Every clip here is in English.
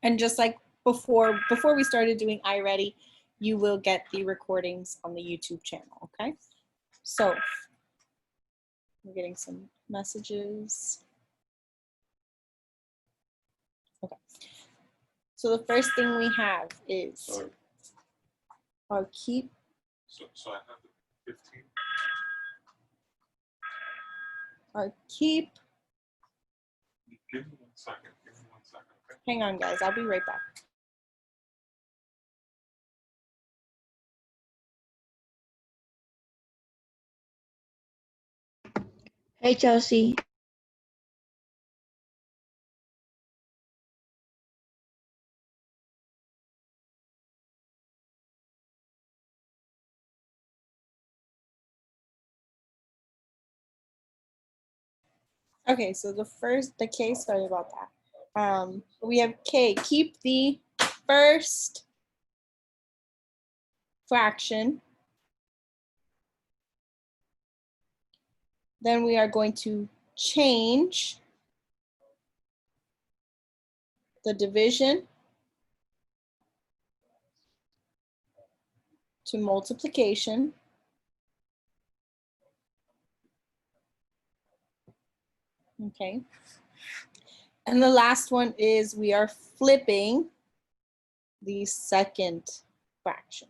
And just like before we started doing iReady, you will get the recordings on the YouTube channel, okay? So we're getting some messages. Okay. So the first thing we have is our keep. So I have the 15. Our keep. Give me 1 second. Give me 1 second. Okay? Hang on, guys. I'll be right back. Hey, Chelsea. Okay, so the case, sorry about that. We have K, keep the first fraction. Then we are going to change the division to multiplication. Okay. And the last one is we are flipping the second fraction.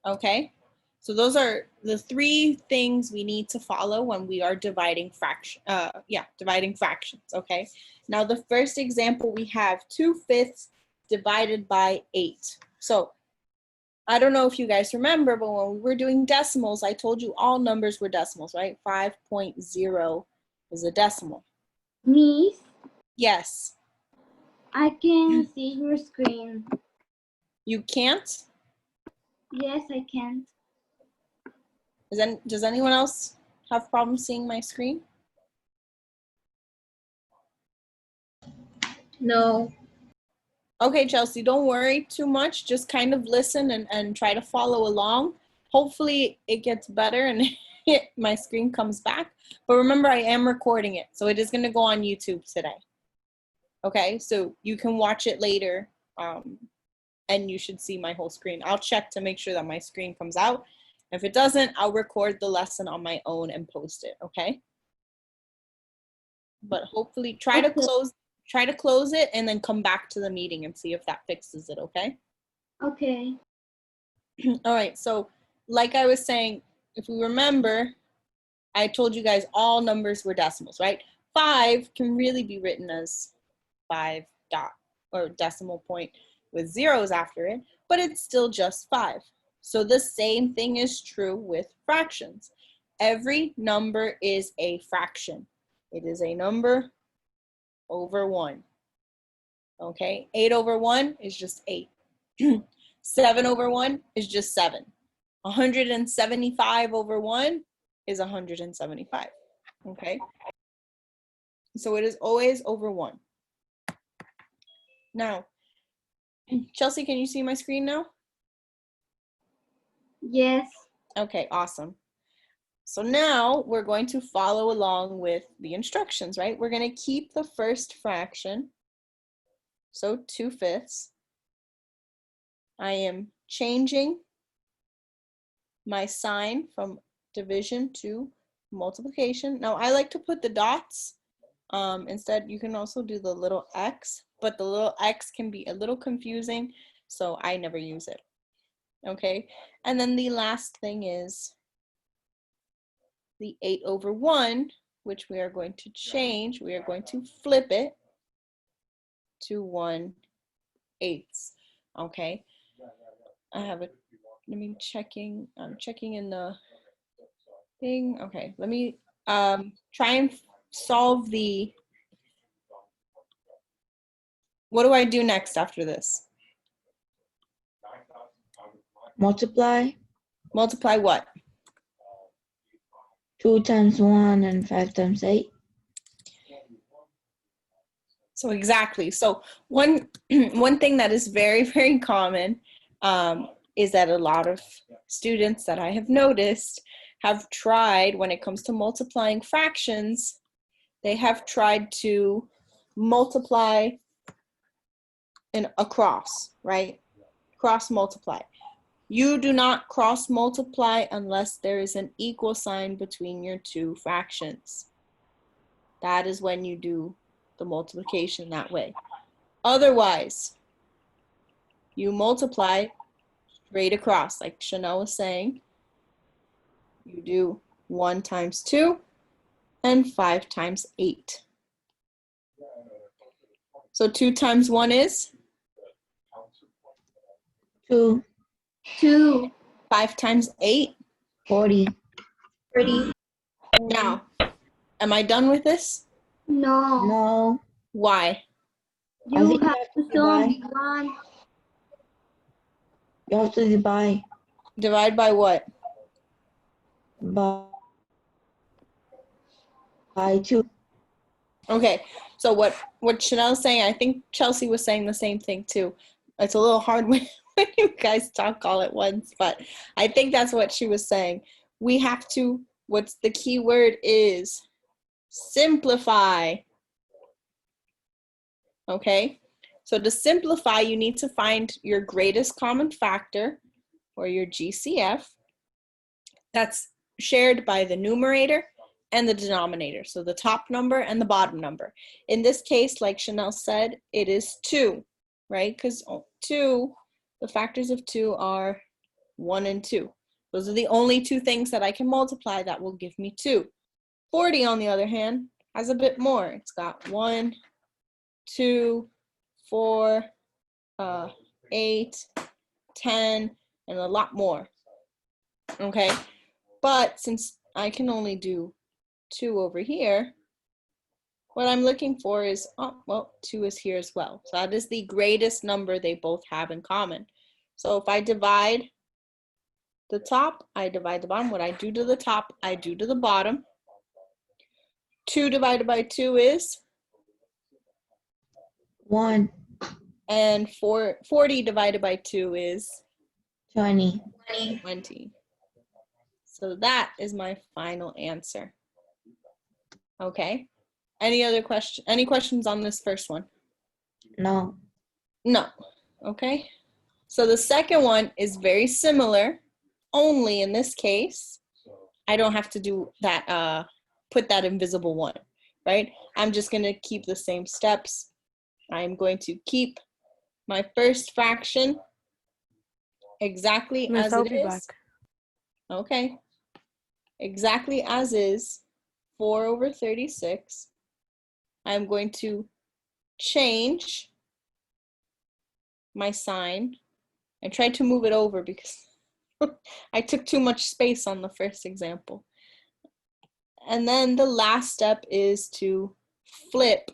Okay. So those are the 3 things we need to follow when we are dividing dividing fractions, okay? Now the first example we have 2/5 divided by 8. So I don't know if you guys remember, but when we were doing decimals, I told you all numbers were decimals, right? 5.0 is a decimal. Miss, Yes. I can see your screen. You can't? Yes, I can. Does anyone else have problems seeing my screen? No. Okay, Chelsea, don't worry too much. Just kind of listen and try to follow along. Hopefully it gets better and my screen comes back. But remember, I am recording it, so it is going to go on YouTube today. Okay, so you can watch it later and you should see my whole screen. I'll check to make sure that my screen comes out. If it doesn't, I'll record the lesson on my own and post it, okay? But hopefully try to close it and then come back to the meeting and see if that fixes it, okay? Okay. All right, so like I was saying, if we remember, I told you guys all numbers were decimals, right? 5 can really be written as 5 dot or decimal point with zeros after it, but it's still just 5. So the same thing is true with fractions. Every number is a fraction. It is a number over 1. Okay, 8 over 1 is just 8. 7 over 1 is just 7. 175 over 1 is 175. Okay, so it is always over 1. Now, Chelsea, can you see my screen now? Yes. Okay, awesome. So now we're going to follow along with the instructions, right? We're going to keep the first fraction, so 2/5. I am changing my sign from division to multiplication. Now I like to put the dots. Instead, you can also do the little X, but the little X can be a little confusing, so I never use it. Okay, and then the last thing is the 8 over 1, which we are going to change. We are going to flip it to 1/8. Okay, I have it. Let me I'm checking in the thing. Okay, let me try and solve the, what do I do next after this? Multiply. Multiply what? 2 times 1 and 5 times 8. So exactly. So one thing that is very, very common is that a lot of students that I have noticed have tried, when it comes to multiplying fractions, they have tried to multiply across, right? Cross multiply. You do not cross multiply unless there is an equal sign between your two fractions. That is when you do the multiplication that way. Otherwise, you multiply straight across, like Chanel was saying. You do 1 times 2 and 5 times 8. So 2 times 1 is? 2, 2. 5 times 8. 40. 30. Now, am I done with this? No. No. Why? I You think you have have to to solve divide. one. You have to divide Divide by what? by 2. Okay, so what Chanel's saying, I think Chelsea was saying the same thing too. It's a little hard when you guys talk all at once, but I think that's what she was saying. We have to, what's the key word is simplify. Okay, so to simplify, you need to find your greatest common factor, or your GCF, that's shared by the numerator and the denominator. So the top number and the bottom number. In this case, like Chanel said, it is 2, right? Because 2, the factors of 2 are 1 and 2. Those are the only two things that I can multiply that will give me 2. 40, on the other hand, has a bit more. It's got 1, 2, 4, 8, 10, and a lot more. Okay, but since I can only do 2 over here, what I'm looking for is, oh, well, 2 is here as well. So that is the greatest number they both have in common. So if I divide the top, I divide the bottom. What I do to the top, I do to the bottom. 2 divided by 2 is? 1, And 40 divided by 2 is? 20. 20. So that is my final answer. Okay. Any questions on this first one? No. No. Okay. So the second one is very similar, only in this case, I don't have to do that, put that invisible one, right? I'm just going to keep the same steps. I'm going to keep my first fraction exactly Miss, as I'll it be is. back. Okay. Exactly as is, 4 over 36. I'm going to change my sign and try to move it over because I took too much space on the first example. And then the last step is to flip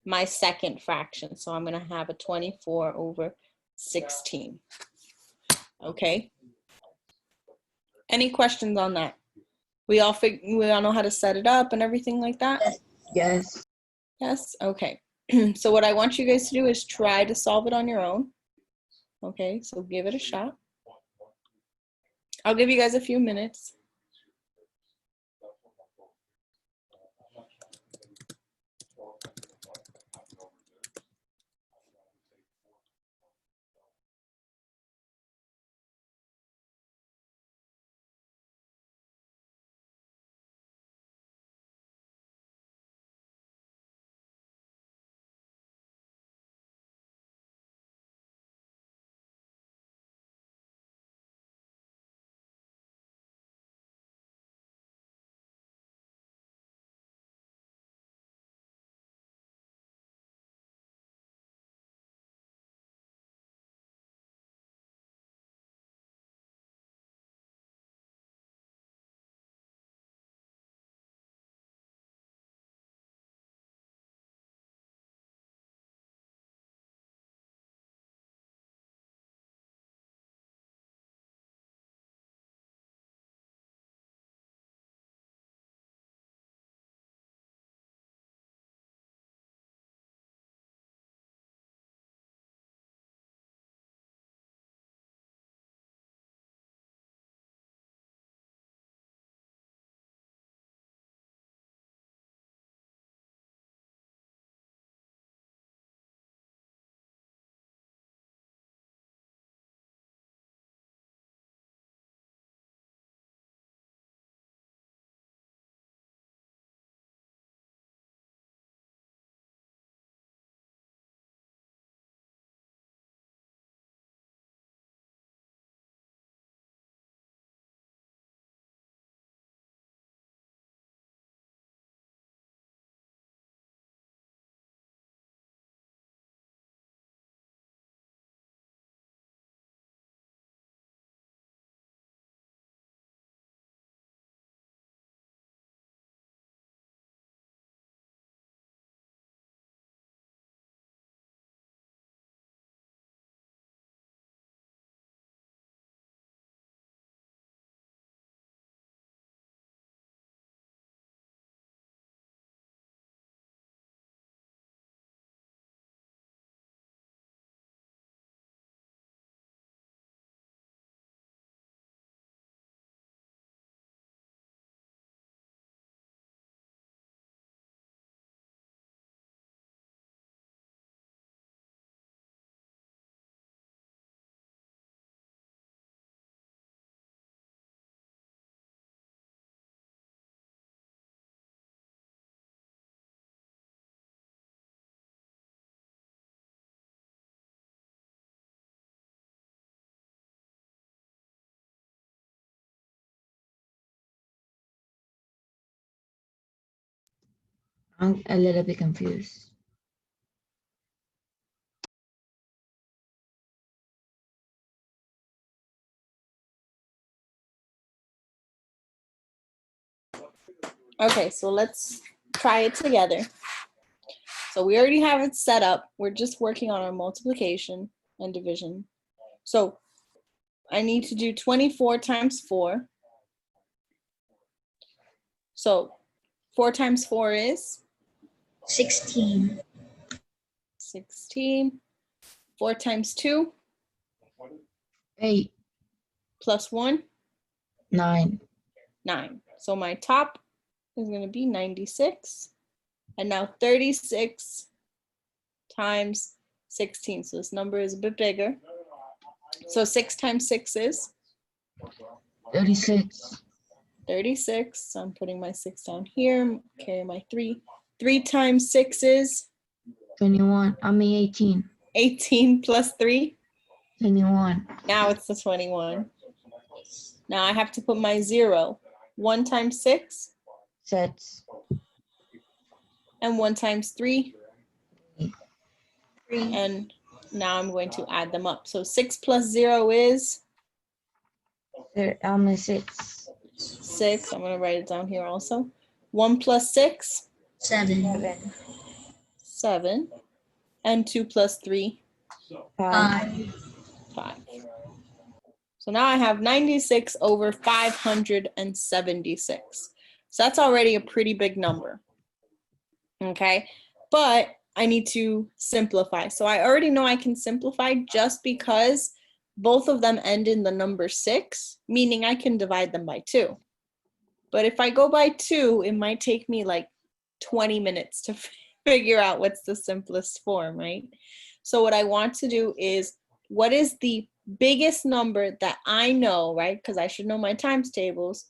my second fraction. So I'm going to have a 24 over 16. Okay. Any questions on that? We all know how to set it up and everything like that? Yes. Yes? Okay. So what I want you guys to do is try to solve it on your own. Okay, so give it a shot. I'll give you guys a few minutes. I'm a little bit confused. Okay, so let's try it together. So we already have it set up. We're just working on our multiplication and division. So I need to do 24 times 4. So 4 times 4 is 16. 16. 4 times 2 8, plus 1, 9, 9. So my top is going to be 96. And now 36 times 16. So this number is a bit bigger. So 6 times 6 is 36, 36. So I'm putting my 6 down here, carry my 3. 3 times 6 is 21. I mean 18, 18 plus 3. 21, Now it's the 21. Now I have to put my 0. 1 times 6 6, and 1 times 3. 3. And now I'm going to add them up. So 6 plus 0 is 6, 6. I'm going to write it down here also. 1 plus 6, 7. 7, 7. And 2 plus 3, 5, 5. So now I have 96 over 576. So that's already a pretty big number. Okay, but I need to simplify. So I already know I can simplify just because both of them end in the number 6, meaning I can divide them by 2. But if I go by 2, it might take me like 20 minutes to figure out what's the simplest form, right? So what I want to do is, what is the biggest number that I know, right? Because I should know my times tables,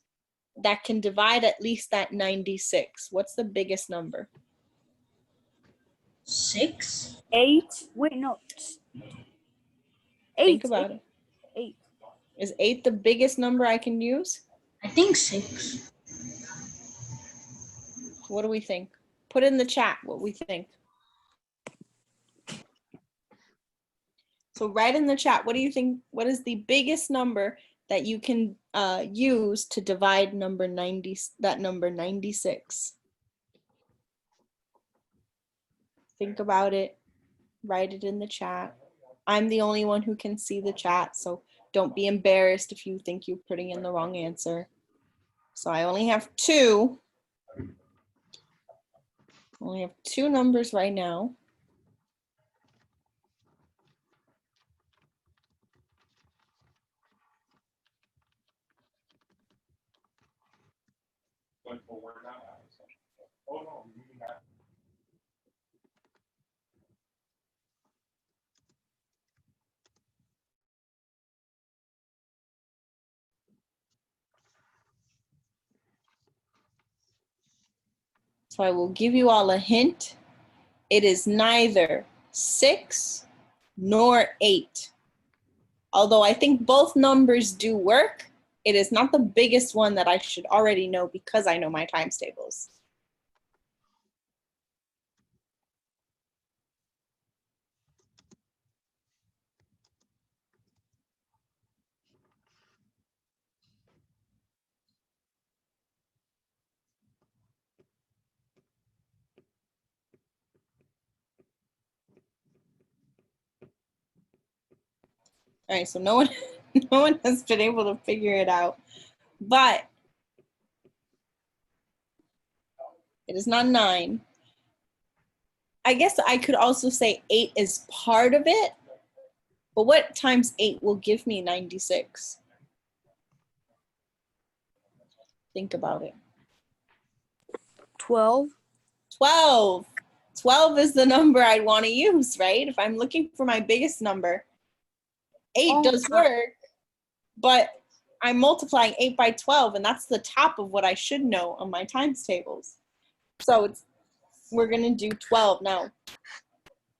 that can divide at least that 96. What's the biggest number? 6. 8. Wait, no. 8. Think about it. 8. Is 8 the biggest number I can use? I think 6. What do we think? Put in the chat what we think. So write in the chat, what do you think, what is the biggest number that you can use to divide number 90, that number 96? Think about it, write it in the chat. I'm the only one who can see the chat, so don't be embarrassed if you think you're putting in the wrong answer. So I only have 2. Only have 2 numbers right now. But we're not. Oh, no, you got. So I will give you all a hint. It is neither 6 nor 8. Although I think both numbers do work, it is not the biggest one that I should already know because I know my times tables. All right, so no one has been able to figure it out, but it is not 9. I guess I could also say 8 is part of it, but what times 8 will give me 96? Think about it. 12. 12. 12 is the number I'd want to use, right? If I'm looking for my biggest number, 8 Oh does my. work, but I'm multiplying 8 by 12, and that's the top of what I should know on my times tables. So we're going to do 12 now.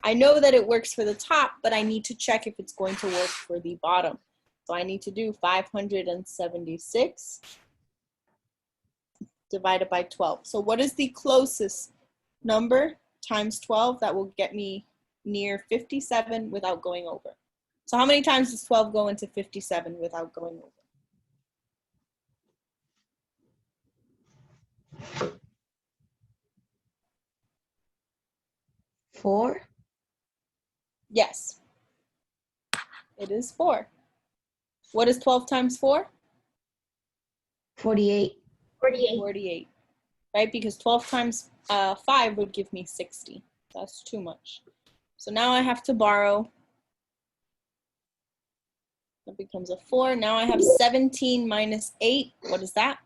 I know that it works for the top, but I need to check if it's going to work for the bottom. So I need to do 576 divided by 12. So what is the closest number times 12 that will get me near 57 without going over. So how many times does 12 go into 57 without going over? 4. Yes, it is 4. What is 12 times 4? 48. 48. 48, right? Because 12 times 5 would give me 60. That's too much. So now I have to borrow. That becomes a 4. Now I have 17 minus 8. What is that?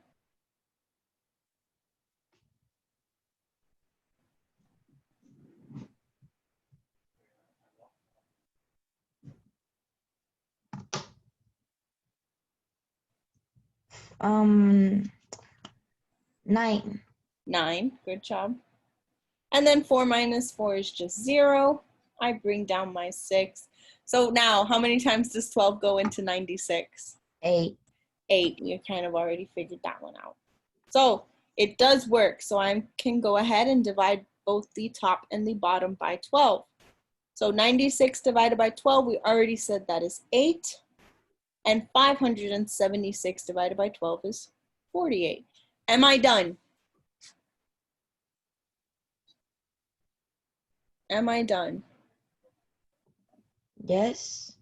Um, 9. 9. Good job. And then 4 minus 4 is just 0. I bring down my 6. So now, how many times does 12 go into 96? 8. 8. We kind of already figured that one out. So it does work. So I can go ahead and divide both the top and the bottom by 12. So 96 divided by 12, we already said that is 8. And 576 divided by 12 is 48. Am I done? Am I done? Yes.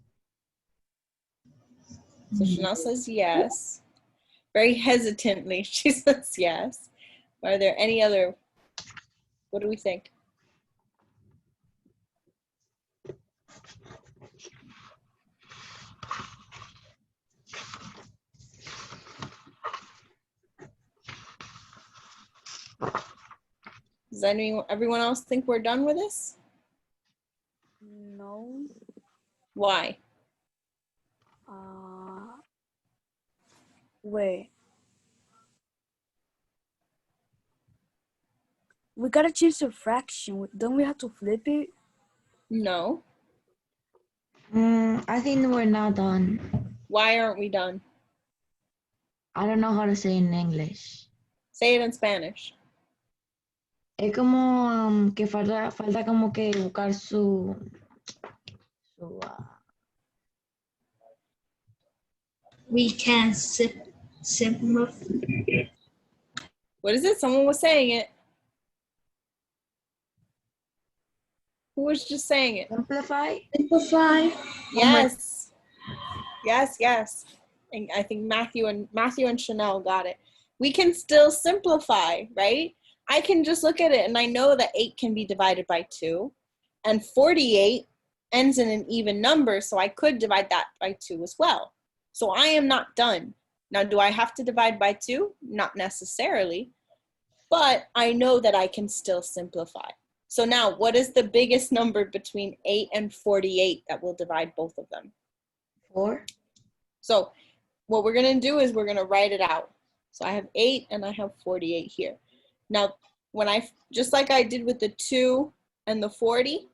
So Chanel says yes. Very hesitantly, she says yes. Are there any other, what do we think? Does everyone else think we're done with this? No. Why? Wait. We gotta change the fraction. Don't we have to flip it? No. I think we're not done. Why aren't we done? I don't know how to say in English. Say it in Spanish. Es como que falta como que buscar su We can simplify. What is it? Someone was saying it. Who was just saying it? simplify. Simplify. Yes. Yes, yes. And I think Matthew and Chanel got it. We can still simplify, right? I can just look at it and I know that 8 can be divided by 2 and 48 ends in an even number, so I could divide that by 2 as well. So I am not done. Now, do I have to divide by 2? Not necessarily, but I know that I can still simplify. So now, what is the biggest number between 8 and 48 that will divide both of them? 4. So what we're going to do is we're going to write it out. So I have 8 and I have 48 here. Now, just like I did with the 2 and the 40,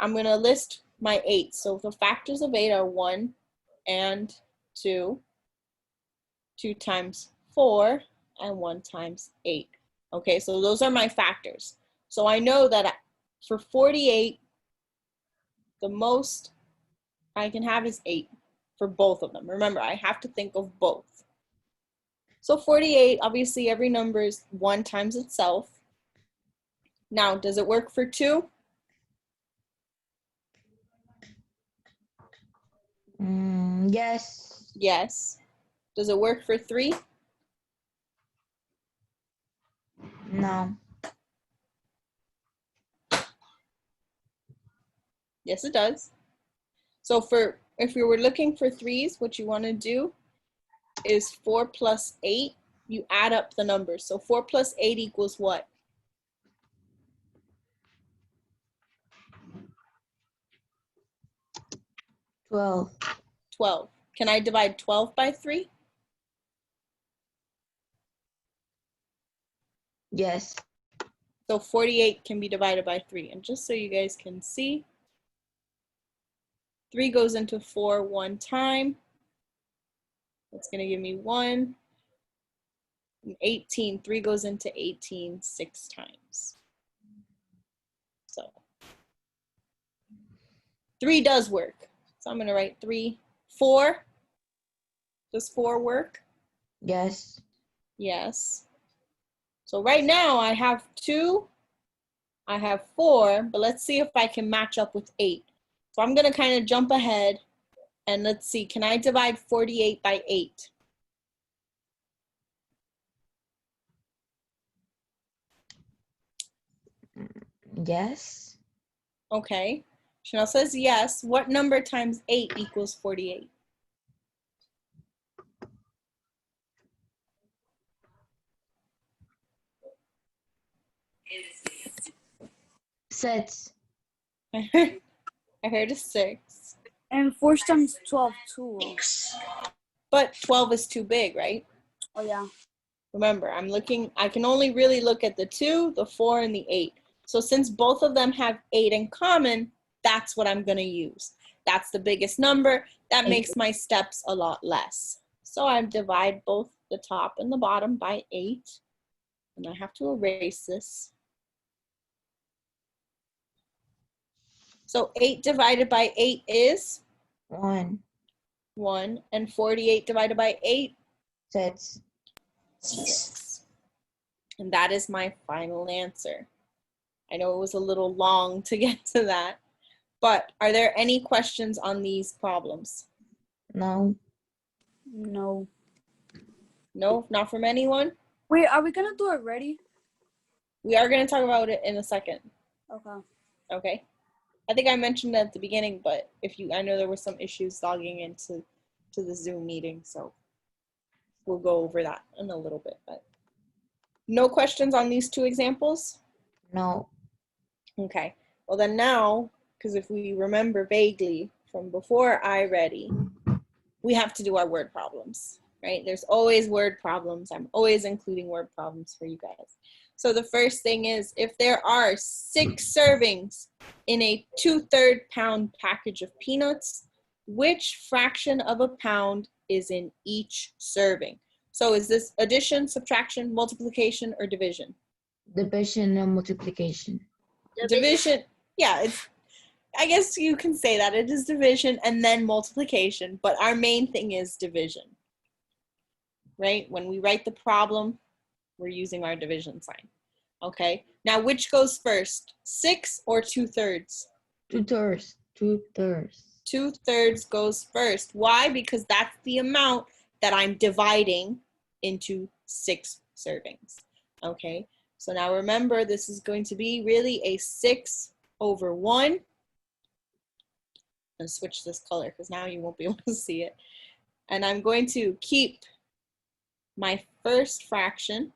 I'm going to list my 8. So the factors of 8 are 1 and 2, 2 times 4, and 1 times 8. Okay, so those are my factors. So I know that for 48, the most I can have is 8 for both of them. Remember, I have to think of both. So 48, obviously every number is 1 times itself. Now, does it work for 2? Yes. Yes. Does it work for 3? No. Yes, it does. So if you were looking for 3s, what you want to do is 4 plus 8. You add up the numbers. So 4 plus 8 equals what? 12. 12. Can I divide 12 by 3? Yes. So 48 can be divided by 3. And just so you guys can see, 3 goes into 4 one time. That's going to give me 1. And 18, 3 goes into 18 6 times. 3 does work. So I'm gonna write 3. 4, does 4 work? Yes. Yes. So right now I have 2, I have 4, but let's see if I can match up with 8. So I'm gonna kind of jump ahead and let's see, can I divide 48 by 8? Yes. Okay. Chanel says yes. What number times 8 equals 48? Six. I heard a 6. And 4 times 12 too. But 12 is too big, right? Oh yeah. Remember, I can only really look at the 2, the 4, and the 8. So since both of them have 8 in common, that's what I'm going to use. That's the biggest number. That makes my steps a lot less. So I divide both the top and the bottom by 8. And I have to erase this. So 8 divided by 8 is 1. 1. And 48 divided by 8, 6. 6. And that is my final answer. I know it was a little long to get to that, but are there any questions on these problems? No. No. No, not from anyone? Wait, are we gonna do it ready? We are going to talk about it in a second, Okay. okay? I think I mentioned it at the beginning, but I know there were some issues logging into the Zoom meeting, so we'll go over that in a little bit. But no questions on these 2 examples? No. Okay, well then now, because if we remember vaguely from before iReady, we have to do our word problems, right? There's always word problems. I'm always including word problems for you guys. So the first thing is, if there are 6 servings in a 2/3 pound package of peanuts, which fraction of a pound is in each serving? So is this addition, subtraction, multiplication, or division? Division and multiplication. Division, yeah, I guess you can say that it is division and then multiplication, but our main thing is division, right? When we write the problem, we're using our division sign, okay? Now, which goes first, 6 or 2/3? 2/3. 2/3. 2/3 goes first. Why? Because that's the amount that I'm dividing into 6 servings, okay? So now remember, this is going to be really a 6/1. And switch this color because now you won't be able to see it. And I'm going to keep my first fraction.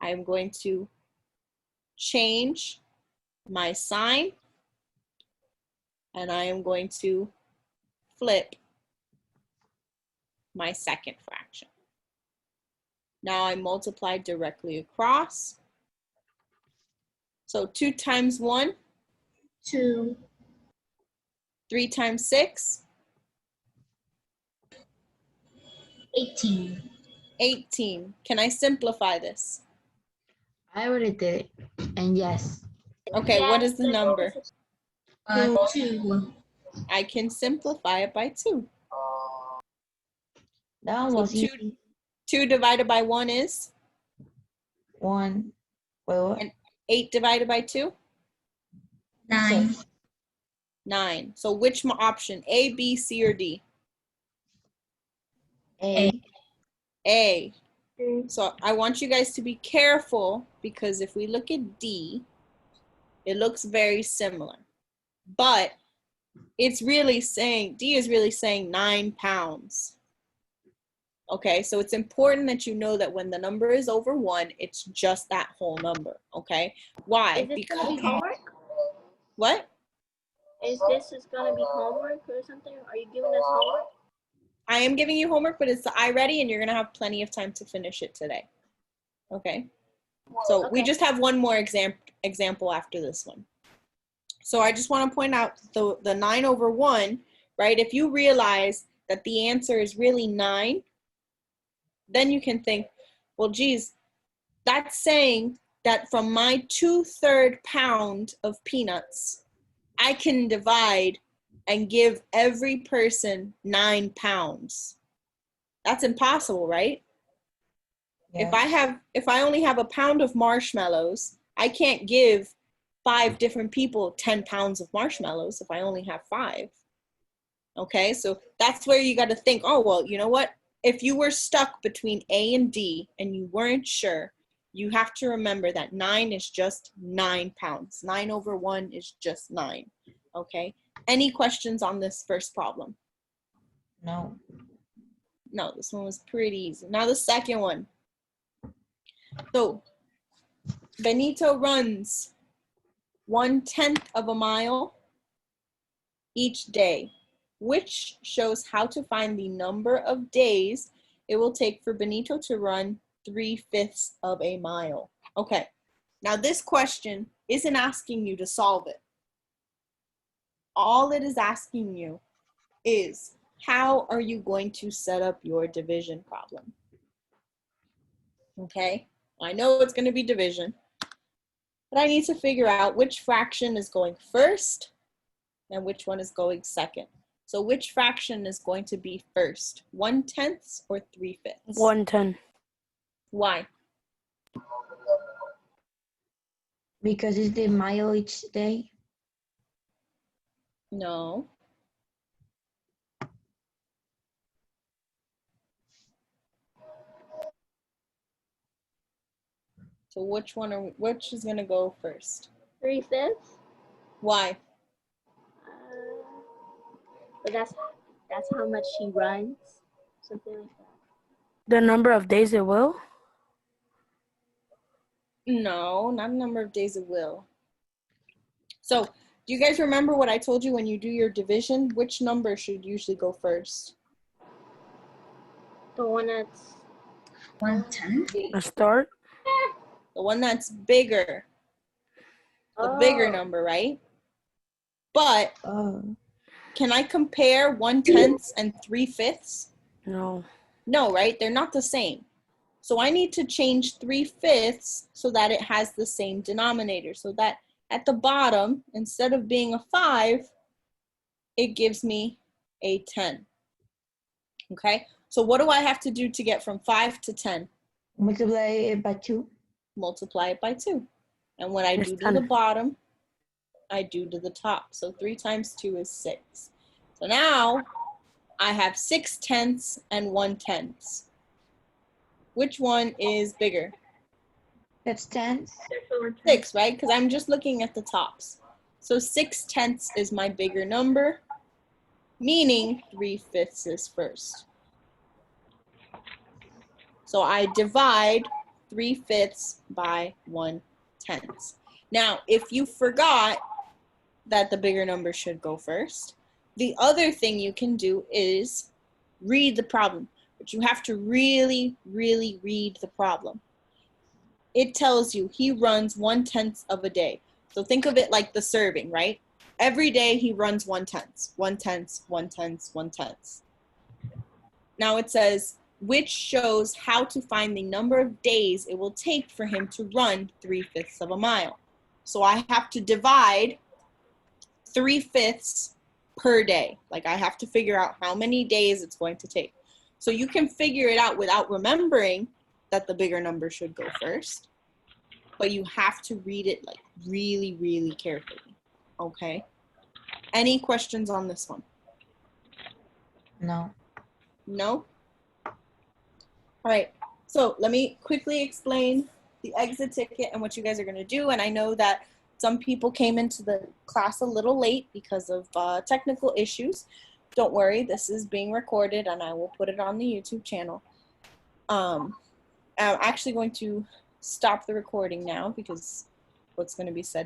I'm going to change my sign, and I am going to flip my second fraction. Now I multiply directly across. So 2 times 1, 2. 3 times 6, 18. 18. Can I simplify this? I already did it. And yes. Okay, what is the number? 2. I can simplify it by 2. That one So was 2 easy. 2 divided by 1 is? 1. Wait, what? And 8 divided by 2? 9. 9. So which option? A, B, C, or D? A. A. So I want you guys to be careful, because if we look at D, it looks very similar. But it's really saying, D is really saying 9 pounds. Okay, so it's important that you know that when the number is over 1, it's just that whole number, okay? Why? Is this gonna be homework? What? Is gonna be homework or something? Are you giving us homework? I am giving you homework, but it's the iReady, and you're going to have plenty of time to finish it today. Okay? So we Okay. just have one more example after this one. So I just want to point out the 9/1, right? If you realize that the answer is really 9, then you can think, well, geez, that's saying that from my 2/3 pound of peanuts, I can divide and give every person 9 pounds. That's impossible, right? Yes. If I only have a pound of marshmallows, I can't give 5 different people 10 pounds of marshmallows if I only have 5. Okay, so that's where you got to think, oh, well, you know what? If you were stuck between A and D and you weren't sure, you have to remember that 9 is just 9 pounds. 9 over 1 is just 9. Okay, any questions on this first problem? No. No, this one was pretty easy. Now the second one. So Benito runs 1/10 of a mile each day, which shows how to find the number of days it will take for Benito to run 3/5 of a mile. Okay, now this question isn't asking you to solve it. All it is asking you is, how are you going to set up your division problem? Okay, I know it's going to be division, but I need to figure out which fraction is going first and which one is going second. So which fraction is going to be first, 1/10 or 3/5? 110. Why? Because it's the mile each day. No. So which is gonna go first? 3/5. Why? But that's how much he runs, something like that. The number of days it will? No, not a number of days it will. So do you guys remember what I told you when you do your division? Which number should usually go first? The one that's 110. A start? The one that's bigger. The bigger number, right? But Oh. can I compare 1/10 and 3/5? No. No, right? They're not the same. So I need to change 3/5 so that it has the same denominator. So that at the bottom, instead of being a 5, it gives me a 10. Okay? So what do I have to do to get from 5 to 10? Multiply it by 2. Multiply it by 2. And what I It's do to 10. the bottom, I do to the top. So 3 times 2 is 6. So now I have 6/10 and 1/10. Which one is bigger? That's 10. 6, right? Because I'm just looking at the tops. So 6/10 is my bigger number, meaning 3/5 is first. So I divide 3/5 by 1/10. Now, if you forgot that the bigger number should go first, the other thing you can do is read the problem. But you have to really, really read the problem. It tells you he runs 1/10 of a day. So think of it like the serving, right? Every day he runs 1/10, 1/10, 1/10, 1/10. Now it says, which shows how to find the number of days it will take for him to run 3/5 of a mile. So I have to divide 3/5 per day. Like I have to figure out how many days it's going to take. So you can figure it out without remembering that the bigger number should go first, but you have to read it like really, really carefully. Okay? Any questions on this one? No. No? All right, so let me quickly explain the exit ticket and what you guys are gonna do. And I know that some people came into the class a little late because of technical issues. Don't worry, this is being recorded and I will put it on the YouTube channel. I'm actually going to stop the recording now because what's gonna be said